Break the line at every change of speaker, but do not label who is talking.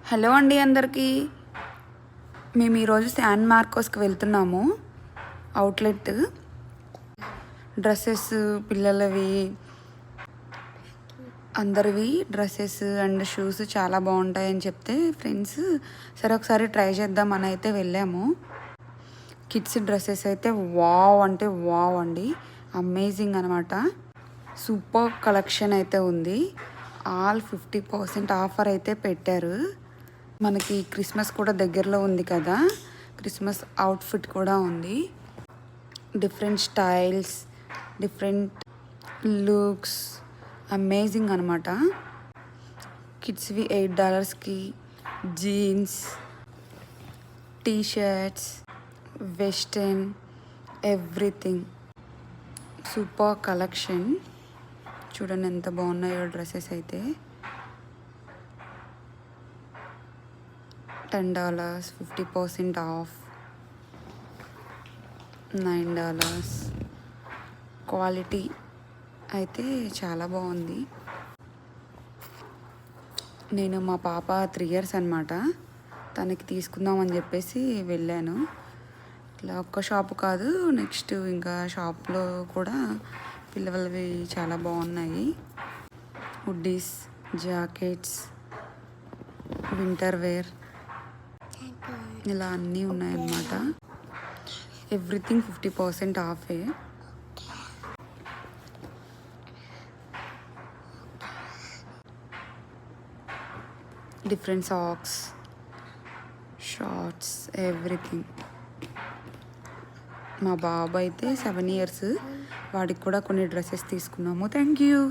Hello అండి అందరికీ. మేము ఈరోజు శాన్ మార్కోస్కి వెళ్తున్నాము. అవుట్లెట్ డ్రెస్సెస్ పిల్లలవి అందరివి డ్రెస్సెస్ అండ్ షూస్ చాలా బాగుంటాయని చెప్తే ఫ్రెండ్స్ సరే ఒకసారి ట్రై చేద్దామని అయితే వెళ్ళాము. కిడ్స్ డ్రెస్సెస్ అయితే వావ్ అంటే వావ్ అండి, అమేజింగ్ అనమాట. సూపర్ కలెక్షన్ అయితే ఉంది. ఆల్ 50% ఆఫర్ అయితే పెట్టారు. మనకి క్రిస్మస్ కూడా దగ్గరలో ఉంది కదా, క్రిస్మస్ అవుట్ఫిట్ కూడా ఉంది. Different styles, different looks, amazing అనమాట. కిడ్స్వి $8కి jeans, t shirts, western, everything. Super collection. చూడండి ఎంత బాగున్నాయో డ్రెస్సెస్ అయితే. $10, 50% ఆఫ్, $9. క్వాలిటీ అయితే చాలా బాగుంది. నేను మా పాప 3 years అనమాట, తనకి తీసుకుందామని చెప్పేసి వెళ్ళాను. ఇట్లా ఒక్క షాపు కాదు, నెక్స్ట్ ఇంకా షాప్లో కూడా పిల్లలవి చాలా బాగున్నాయి. హుడ్డీస్, జాకెట్స్, వింటర్ వేర్ ఇలా అన్నీ ఉన్నాయన్నమాట. ఎవ్రీథింగ్ 50% ఆఫే. Different socks, shorts, everything. మా బాబు అయితే 7 years, వాడికి కూడా కొన్ని డ్రెస్సెస్ తీసుకున్నాము. Thank you.